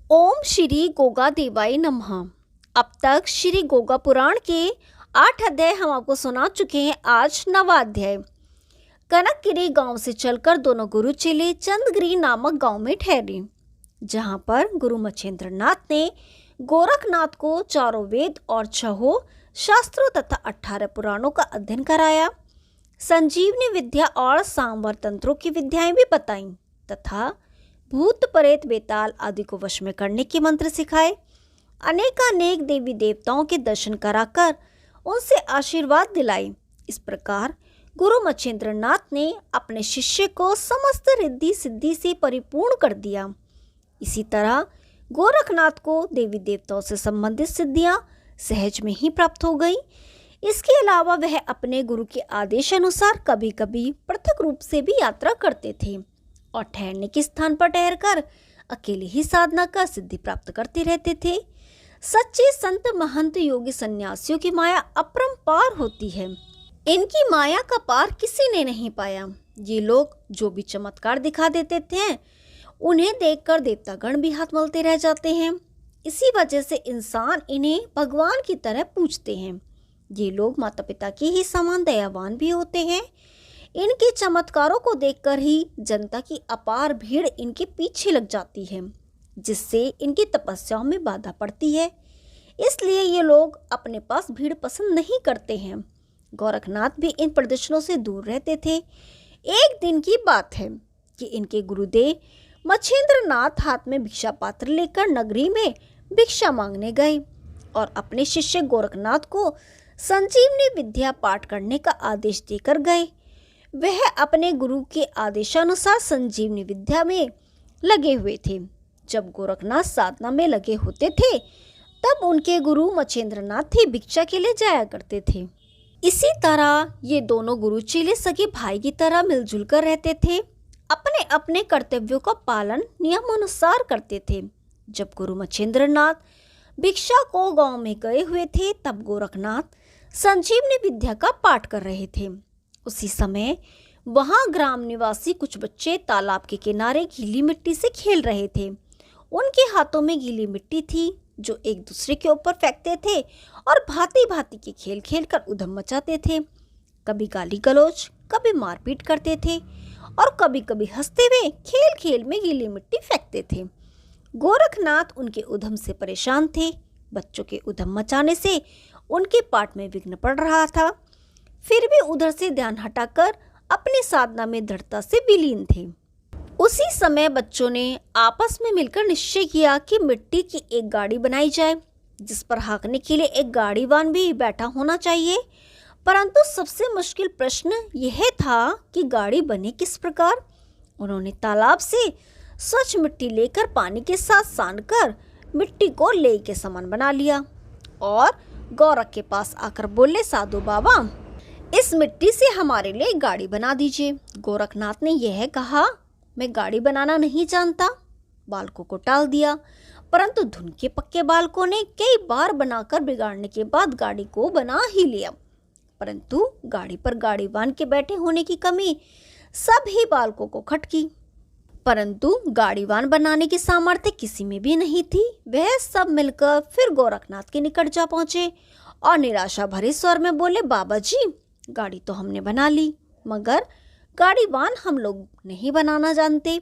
ओम श्री गोगा देवाय नमः। अब तक श्री गोगा पुराण के 8 अध्याय हम आपको सुना चुके हैं। आज 9वां अध्याय। कनकगिरी गांव से चलकर दोनों गुरु चेले चंदगिरी नामक गांव में ठहरे, जहां पर गुरु मच्छिंद्र नाथ ने गोरखनाथ को चारों वेद और 6 शास्त्रों तथा 18 पुराणों का अध्ययन कराया, संजीवनी विद्या और सांवर तंत्रों की विद्याएं भी बताईं तथा भूत प्रेत बेताल आदि को वश में करने के मंत्र सिखाए। अनेकानेक देवी देवताओं के दर्शन कराकर उनसे आशीर्वाद दिलाए। इस प्रकार गुरु मच्छिंद्र नाथ ने अपने शिष्य को समस्त रिद्धि सिद्धि से परिपूर्ण कर दिया। इसी तरह गोरखनाथ को देवी देवताओं से संबंधित सिद्धियां सहज में ही प्राप्त हो गई। इसके अलावा वह अपने गुरु के आदेश अनुसार कभी कभी पृथक रूप से भी यात्रा करते थे और ठहरने के स्थान पर ठहरकर अकेले ही साधना कर सिद्धि प्राप्त करते रहते थे। सच्चे संत महंत योगी सन्यासियों की माया अपरंपार होती है। इनकी माया का पार किसी ने नहीं पाया। ये लोग जो भी चमत्कार दिखा देते थे, उन्हें देखकर देवतागण भी हाथ मलते रह जाते हैं। इसी वजह से इंसान इन्हें भगवान की तरह पूजते हैं। ये लोग माता पिता के ही समान दयावान भी होते हैं। इनके चमत्कारों को देखकर ही जनता की अपार भीड़ इनके पीछे लग जाती है, जिससे इनकी तपस्याओं में बाधा पड़ती है। इसलिए ये लोग अपने पास भीड़ पसंद नहीं करते हैं। गोरखनाथ भी इन प्रदर्शनों से दूर रहते थे। एक दिन की बात है कि इनके गुरुदेव मच्छिंद्र नाथ हाथ में भिक्षा पात्र लेकर नगरी में भिक्षा मांगने गए और अपने शिष्य गोरखनाथ को संजीवनी विद्या पाठ करने का आदेश देकर गए। वह अपने गुरु के आदेशानुसार संजीवनी विद्या में लगे हुए थे। जब गोरखनाथ साधना में लगे होते थे, तब उनके गुरु मच्छिंद्र नाथ ही भिक्षा के लिए जाया करते थे। इसी तरह ये दोनों गुरु चेले सगे भाई की तरह मिलजुल कर रहते थे। अपने अपने कर्तव्यों का पालन नियमानुसार करते थे। जब गुरु मच्छिंद्र नाथ भिक्षा को गांव में गए हुए थे, तब गोरखनाथ संजीवनी विद्या का पाठ कर रहे थे। उसी समय वहां ग्राम निवासी कुछ बच्चे तालाब के किनारे गीली मिट्टी से खेल रहे थे। उनके हाथों में गीली मिट्टी थी, जो एक दूसरे के ऊपर फेंकते थे और भांति भांति के खेल खेल कर उधम मचाते थे। कभी गाली गलौज, कभी मारपीट करते थे और कभी कभी हंसते हुए खेल खेल में गीली मिट्टी फेंकते थे। गोरखनाथ उनके उधम से परेशान थे। बच्चों के उधम मचाने से उनके पाठ में विघ्न पड़ रहा था, फिर भी उधर से ध्यान हटाकर अपनी साधना में दृढ़ता से विलीन थे। उसी समय बच्चों ने आपस में मिलकर निश्चय किया कि मिट्टी की एक गाड़ी बनाई जाए, जिस पर हाँकने के लिए एक गाड़ीवान भी बैठा होना चाहिए। परंतु सबसे मुश्किल प्रश्न यह था कि गाड़ी बने किस प्रकार। उन्होंने तालाब से स्वच्छ मिट्टी लेकर पानी के साथ सानकर मिट्टी को लेई के समान बना लिया और गोरख के पास आकर बोले, साधु बाबा, इस मिट्टी से हमारे लिए गाड़ी बना दीजिए। गोरखनाथ ने यह कहा, मैं गाड़ी बनाना नहीं जानता। बालकों को टाल दिया, परंतु धुन के पक्के बालकों ने कई बार बनाकर बिगाड़ने के बाद गाड़ी को बना ही लिया। परंतु गाड़ी पर गाड़ीवान के बैठे होने की कमी सभी बालकों को खटकी। परंतु गाड़ीवान बनाने की सामर्थ्य किसी में भी नहीं थी। वह सब मिलकर फिर गोरखनाथ के निकट जा पहुंचे और निराशा भरे स्वर में बोले, बाबा जी, गाड़ी तो हमने बना ली, मगर गाड़ीवान हम लोग नहीं बनाना जानते।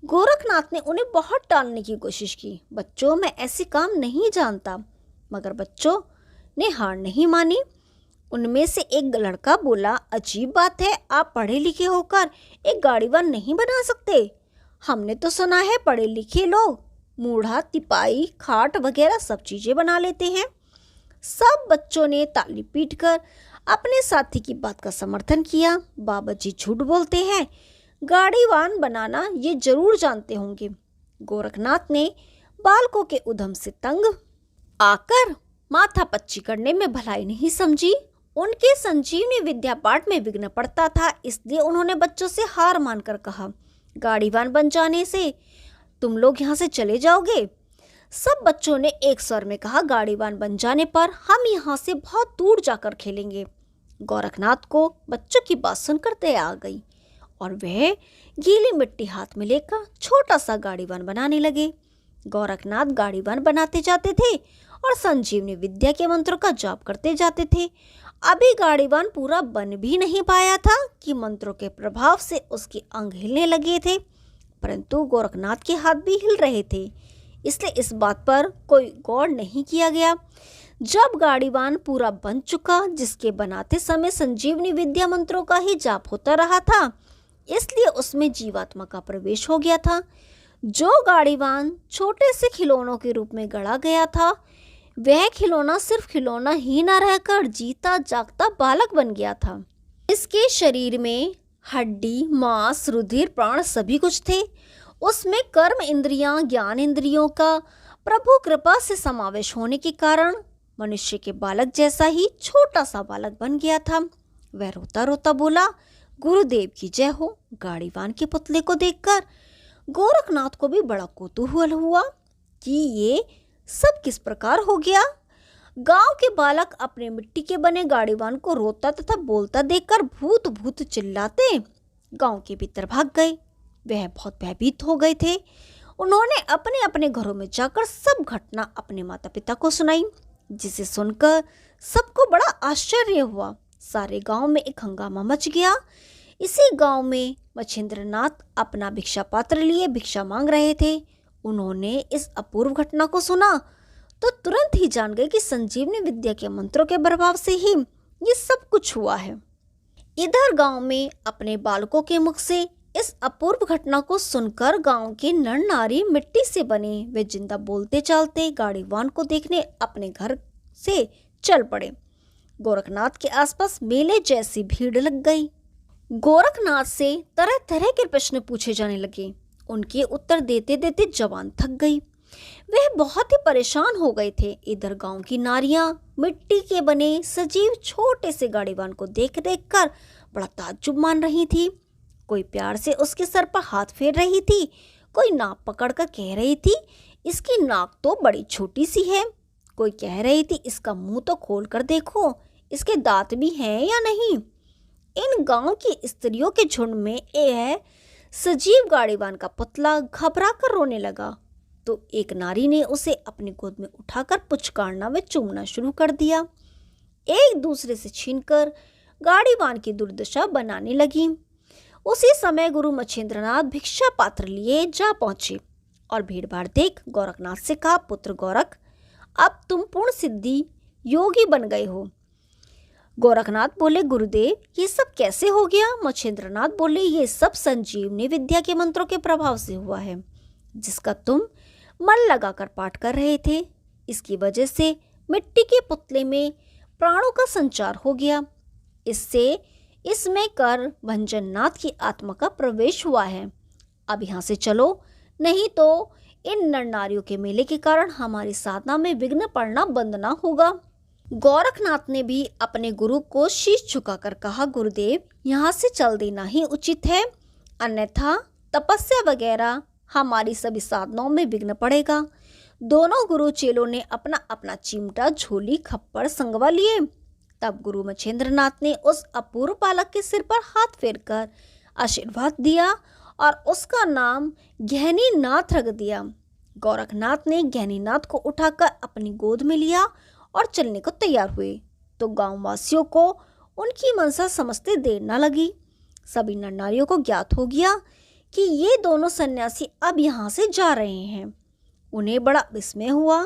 गोरखनाथ ने उन्हें बहुत टालने की कोशिश की। बच्चों, मैं ऐसे काम नहीं जानता। मगर बच्चों ने हार नहीं मानी। उनमें से एक लड़का बोला, अजीब बात है, आप पढ़े लिखे होकर एक गाड़ीवान नहीं बना सकते। हमने तो सुना है पढ़े लिखे लोग मूढ़ा, तिपाई, खाट वगैरह सब चीजें बना लेते हैं। सब बच्चों ने ताली पीटकर अपने साथी की बात का समर्थन किया। बाबा जी झूठ बोलते हैं, गाड़ीवान बनाना ये जरूर जानते होंगे। गोरखनाथ ने बालकों के उधम से तंग आकर माथा पच्ची करने में भलाई नहीं समझी। उनके संजीवनी विद्या पाठ में विघ्न पड़ता था, इसलिए उन्होंने बच्चों से हार मानकर कहा, गाड़ीवान बन जाने से तुम लोग यहाँ से चले जाओगे। सब बच्चों ने एक स्वर में कहा, गाड़ीवान बन जाने पर हम यहाँ से बहुत दूर जाकर खेलेंगे। गोरखनाथ को बच्चों की बात सुनकर दया आ गई और वह गीली मिट्टी हाथ में लेकर छोटा सा गाड़ीवान बनाने लगे। गोरखनाथ गाड़ीवान बनाते जाते थे और संजीवनी विद्या के मंत्रों का जाप करते जाते थे। अभी गाड़ीवान पूरा बन भी नहीं पाया था कि मंत्रों के प्रभाव से उसके अंग हिलने लगे थे, परंतु गोरखनाथ के हाथ भी हिल रहे थे, इसलिए इस बात पर कोई गौर नहीं किया गया। जब गाड़ीवान पूरा बन चुका, जिसके बनाते समय संजीवनी विद्या मंत्रों का ही जाप होता रहा था, इसलिए उसमें जीवात्मा का प्रवेश हो गया था। जो गाड़ीवान छोटे से खिलौनों के रूप में गढ़ा गया था, वह खिलौना सिर्फ खिलौना ही न रहकर जीता जागता बालक बन गया था। इसके शरीर में हड्डी, मांस, रुधिर, प्राण सभी कुछ थे। उसमें कर्म इंद्रियां, ज्ञान इंद्रियों का प्रभु कृपा से समावेश होने के कारण मनुष्य के बालक जैसा ही छोटा सा बालक बन गया था। वह रोता रोता बोला, गुरुदेव की जय हो। गाड़ीवान के पुतले को देखकर गोरखनाथ को भी बड़ा कौतूहल हुआ कि ये सब किस प्रकार हो गया। गांव के बालक अपने मिट्टी के बने गाड़ीवान को रोता तथा बोलता देखकर भूत भूत चिल्लाते गांव के भीतर भाग गए। वह बहुत भयभीत हो गए थे। उन्होंने अपने अपने घरों में जाकर सब घटना अपने माता पिता को सुनाई, जिसे सुनकर सबको बड़ा आश्चर्य हुआ। सारे गांव में एक हंगामा मच गया। इसी गांव में मच्छिंद्रनाथ अपना भिक्षा पात्र लिए भिक्षा मांग रहे थे। उन्होंने इस अपूर्व घटना को सुना तो तुरंत ही जान गए कि संजीवनी विद्या के मंत्रों के प्रभाव से ही ये सब कुछ हुआ है। इधर गांव में अपने बालकों के मुख से इस अपूर्व घटना को सुनकर गांव के नर नारी मिट्टी से बने वे जिंदा बोलते चालते गाड़ीवान को देखने अपने घर से चल पड़े। गोरखनाथ के आसपास मेले जैसी भीड़ लग गई। गोरखनाथ से तरह तरह के प्रश्न पूछे जाने लगे। उनके उत्तर देते देते जवान थक गई। वह बहुत ही परेशान हो गए थे। इधर गांव की नारियां मिट्टी के बने सजीव छोटे से गाड़ीवान को देख देख कर बड़ा ताज्जुब मान रही थी। कोई प्यार से उसके सर पर हाथ फेर रही थी, कोई नाक पकड़कर कह रही थी, इसकी नाक तो बड़ी छोटी सी है। कोई कह रही थी, इसका मुंह तो खोल कर देखो, इसके दांत भी हैं या नहीं। इन गांव की स्त्रियों के झुंड में यह सजीव गाड़ीवान का पुतला घबरा कर रोने लगा तो एक नारी ने उसे अपनी गोद में उठाकर पुचकारना व चूमना शुरू कर दिया। एक दूसरे से छीनकर गाड़ीवान की दुर्दशा बनाने लगी। उसी समय गुरु मच्छिंद्रनाथ भिक्षा पात्र लिए जा पहुंचे और भीड़ भाड़ देख गोरखनाथ से कहा, पुत्र गोरख, अब तुम पूर्ण सिद्धि योगी बन गए हो। गोरखनाथ बोले, गुरुदेव ये सब कैसे हो गया? मच्छिंद्रनाथ बोले, ये सब संजीवनी विद्या के मंत्रों के प्रभाव से हुआ है, जिसका तुम मन लगाकर पाठ कर रहे थे। इसकी वजह से मिट्टी के पुतले में प्राणों का संचार हो गया। इससे इसमें कर भंजननाथ की आत्मा का प्रवेश हुआ है। अब यहाँ से चलो, नहीं तो इन नर नारियों के मेले के कारण हमारी साधना में विघ्न पड़ना बंद ना होगा। गोरखनाथ ने भी अपने गुरु को शीश झुकाकर कहा, गुरुदेव यहाँ से चल देना ही उचित है, अन्यथा तपस्या वगैरह हमारी सभी साधनाओं में विघ्न पड़ेगा। दोनों गुरु चेलों ने अपना अपना चिमटा, झोली, खप्पर संगवा लिए। तब गुरु मच्छिंद्रनाथ ने उस अपूर्व बालक के सिर पर हाथ फेरकर आशीर्वाद दिया और उसका नाम गहनीनाथ रख दिया। गोरखनाथ ने गहनीनाथ को उठाकर अपनी गोद में लिया और चलने को तैयार हुए तो गांववासियों को उनकी मनसा समझते देर न लगी। सभी नर नारियों को ज्ञात हो गया कि ये दोनों सन्यासी अब यहाँ से जा रहे हैं। उन्हें बड़ा विस्मय हुआ।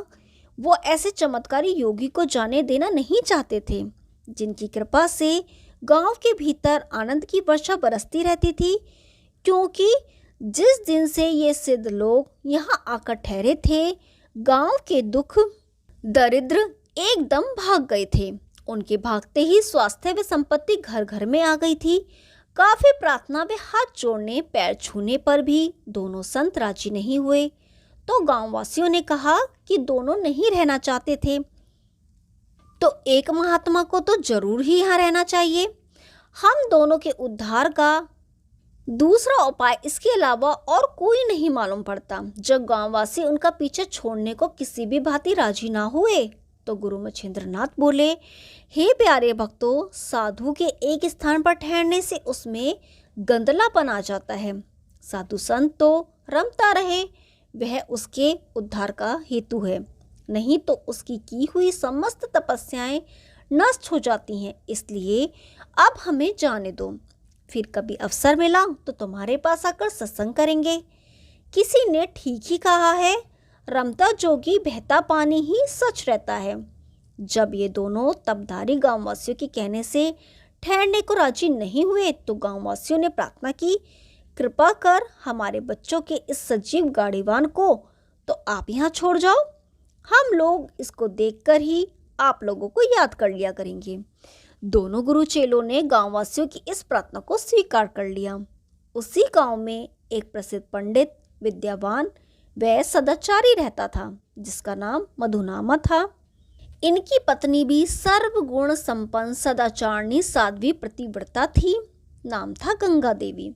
वो ऐसे चमत्कारी योगी को जाने देना नहीं चाहते थे, जिनकी कृपा से गांव के भीतर आनंद की वर्षा बरसती रहती थी, क्योंकि जिस दिन से ये सिद्ध लोग यहाँ आकर ठहरे थे, गांव के दुख दरिद्र एकदम भाग गए थे। उनके भागते ही स्वास्थ्य व संपत्ति घर घर में आ गई थी। काफी प्रार्थना व हाथ जोड़ने, पैर छूने पर भी दोनों संत राजी नहीं हुए तो गांववासियों ने कहा कि दोनों नहीं रहना चाहते थे तो एक महात्मा को तो जरूर ही यहाँ रहना चाहिए। हम दोनों के उद्धार का दूसरा उपाय इसके अलावा और कोई नहीं मालूम पड़ता। जब गांववासी उनका पीछे छोड़ने को किसी भी भांति राजी ना हुए तो गुरु मच्छिंद्रनाथ बोले, हे प्यारे भक्तों, साधु के एक स्थान पर ठहरने से उसमें गंदलापन आ जाता है। साधु संत तो रमता रहे, वह उसके उद्धार का हेतु है, नहीं तो उसकी की हुई समस्त तपस्याएं नष्ट हो जाती हैं। इसलिए अब हमें जाने दो, फिर कभी अवसर मिला तो तुम्हारे पास आकर सत्संग करेंगे। किसी ने ठीक ही कहा है, रमता जोगी बहता पानी ही सच रहता है। जब ये दोनों तबधारी गांववासियों के कहने से ठहरने को राजी नहीं हुए तो गांववासियों ने प्रार्थना की, कृपा कर हमारे बच्चों के इस सजीव गाड़ीवान को तो आप यहाँ छोड़ जाओ, हम लोग इसको देखकर ही आप लोगों को याद कर लिया करेंगे। दोनों गुरु चेलों ने गांववासियों की इस प्रार्थना को स्वीकार कर लिया। उसी गांव में एक प्रसिद्ध पंडित, विद्यावान व सदाचारी रहता था, जिसका नाम मधुनामा था। इनकी पत्नी भी सर्वगुण संपन्न सदाचारणी साध्वी प्रतिव्रता थी। नाम था गंगा देवी।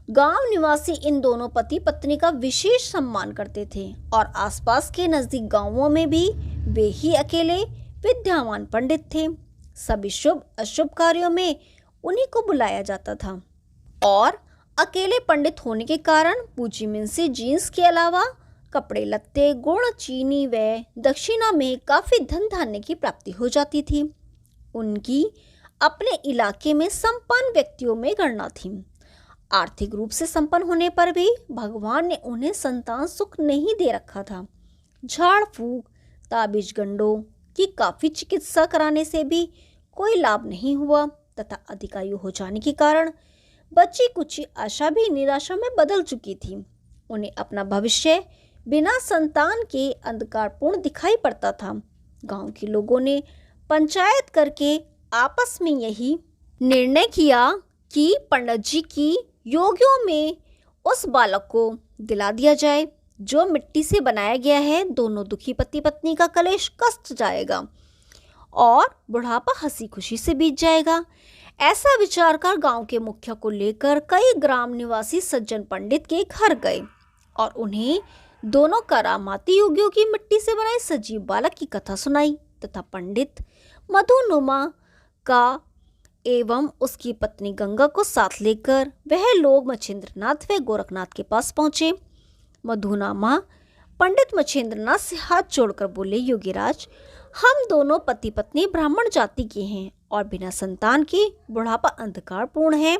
गांव निवासी इन दोनों पति पत्नी का विशेष सम्मान करते थे और आसपास के नजदीक गांवों में भी वे ही अकेले विद्यावान पंडित थे। सभी शुभ अशुभ कार्यों में उन्हीं को बुलाया जाता था और अकेले पंडित होने के कारण पूजी में से जीन्स के अलावा कपड़े लत्ते, गुड़, चीनी व दक्षिणा में काफी धन धान्य की प्राप्ति हो जाती थी। उनकी अपने इलाके में संपन्न व्यक्तियों में गणना थी। आर्थिक रूप से संपन्न होने पर भी भगवान ने उन्हें संतान सुख नहीं दे रखा था। झाड़ फूक, ताबीज गंडों की काफी चिकित्सा कराने से भी कोई लाभ नहीं हुआ तथा अधिकायु हो जाने के कारण बची कुछ आशा भी निराशा में बदल चुकी थी। उन्हें अपना भविष्य बिना संतान के अंधकारपूर्ण दिखाई पड़ता था। गांव के लोगों ने पंचायत करके आपस में यही निर्णय किया कि पंडित जी की योगियों में उस बालक को दिला दिया जाए जो मिट्टी से बनाया गया है। दोनों दुखी पति पत्नी का कलेश कष्ट जाएगा और बुढ़ापा हंसी खुशी से बीत जाएगा। ऐसा विचार कर गांव के मुखिया को लेकर कई ग्राम निवासी सज्जन पंडित के घर गए और उन्हें दोनों करामाती योगियों की मिट्टी से बनाए सजीव बालक की कथा सुनाई तथा पंडित मधुनुमा का एवं उसकी पत्नी गंगा को साथ लेकर वह लोग मच्छिंद्रनाथ व गोरखनाथ के पास पहुंचे। मधुनामा पंडित मच्छिंद्रनाथ से हाथ जोड़कर बोले, योगीराज, हम दोनों पति पत्नी ब्राह्मण जाति के हैं और बिना संतान के बुढ़ापा अंधकारपूर्ण है।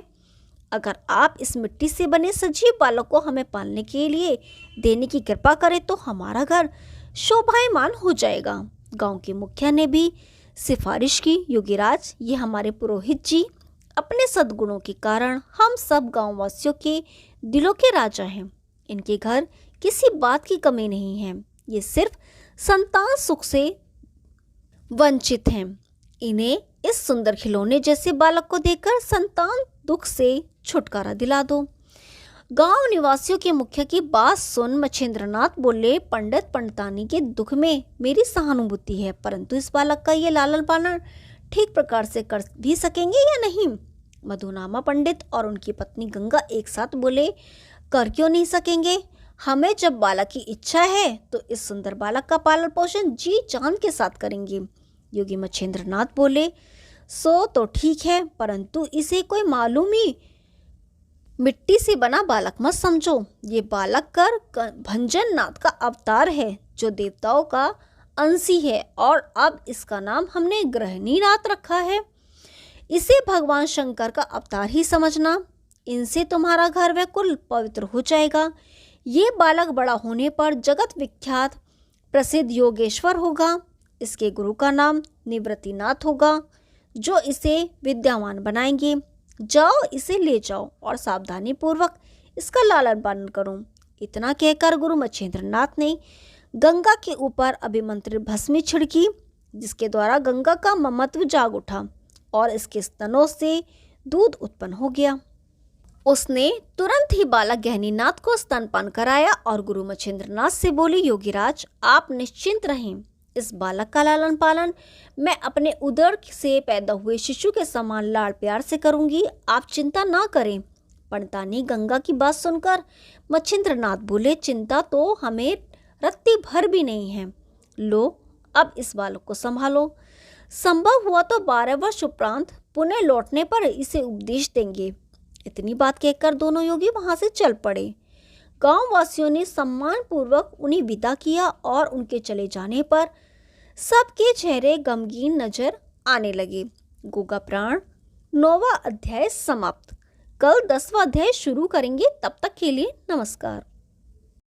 अगर आप इस मिट्टी से बने सजीव बालक को हमें पालने के लिए देने की कृपा करें तो हमारा घर शोभायमान हो जाएगा। गांव के मुखिया ने भी सिफारिश की, योगीराज, ये हमारे पुरोहित जी अपने सद्गुणों के कारण हम सब गांववासियों के दिलों के राजा हैं। इनके घर किसी बात की कमी नहीं है। ये सिर्फ संतान सुख से वंचित हैं। इन्हें इस सुंदर खिलौने जैसे बालक को देकर संतान दुख से छुटकारा दिला दो। गांव निवासियों के मुखिया की बात सुन मच्छिंद्रनाथ बोले, पंडित पंडितानी के दुख में मेरी सहानुभूति है, परंतु इस बालक का ये लालन पालन ठीक प्रकार से कर भी सकेंगे या नहीं? मधुनामा पंडित और उनकी पत्नी गंगा एक साथ बोले, कर क्यों नहीं सकेंगे? हमें जब बालक की इच्छा है तो इस सुंदर बालक का पालन पोषण जी जान के साथ करेंगे। योगी मच्छिंद्रनाथ बोले, सो तो ठीक है, परंतु इसे कोई मालूमी मिट्टी से बना बालक मत समझो। ये बालक कर भंजननाथ का अवतार है जो देवताओं का अंशी है और अब इसका नाम हमने ग्रहणीनाथ रखा है। इसे भगवान शंकर का अवतार ही समझना। इनसे तुम्हारा घर व कुल पवित्र हो जाएगा। ये बालक बड़ा होने पर जगत विख्यात प्रसिद्ध योगेश्वर होगा। इसके गुरु का नाम निवृत्तिनाथ होगा जो इसे विद्यावान बनाएंगे। जाओ, इसे ले जाओ और सावधानी पूर्वक इसका लालन पालन करो। इतना कहकर गुरु मच्छिंद्रनाथ ने गंगा के ऊपर अभिमंत्रित भस्मी छिड़की, जिसके द्वारा गंगा का ममत्व जाग उठा और इसके स्तनों से दूध उत्पन्न हो गया। उसने तुरंत ही बालक गहनीनाथ को स्तनपान कराया और गुरु मच्छिंद्रनाथ से बोली, योगीराज, आप निश्चिंत रहें। इस बालक का लालन पालन मैं अपने उदर से पैदा हुए शिशु के समान लाड़ प्यार से करूंगी। आप चिंता ना करें। पंडितानी गंगा की बात सुनकर मच्छिंद्रनाथ बोले, चिंता तो हमें रत्ती भर भी नहीं है। लो, अब इस बालक को संभालो। संभव हुआ तो 12 वर्ष उपरांत पुनः लौटने पर इसे उपदेश देंगे। इतनी बात कहकर दोनों योगी वहां से चल पड़े। गांव वासियों ने सम्मान पूर्वक उन्हें विदा किया और उनके चले जाने पर सबके चेहरे गमगीन नजर आने लगे। गोगा पुराण 9वां अध्याय समाप्त। कल 10वां अध्याय शुरू करेंगे। तब तक के लिए नमस्कार।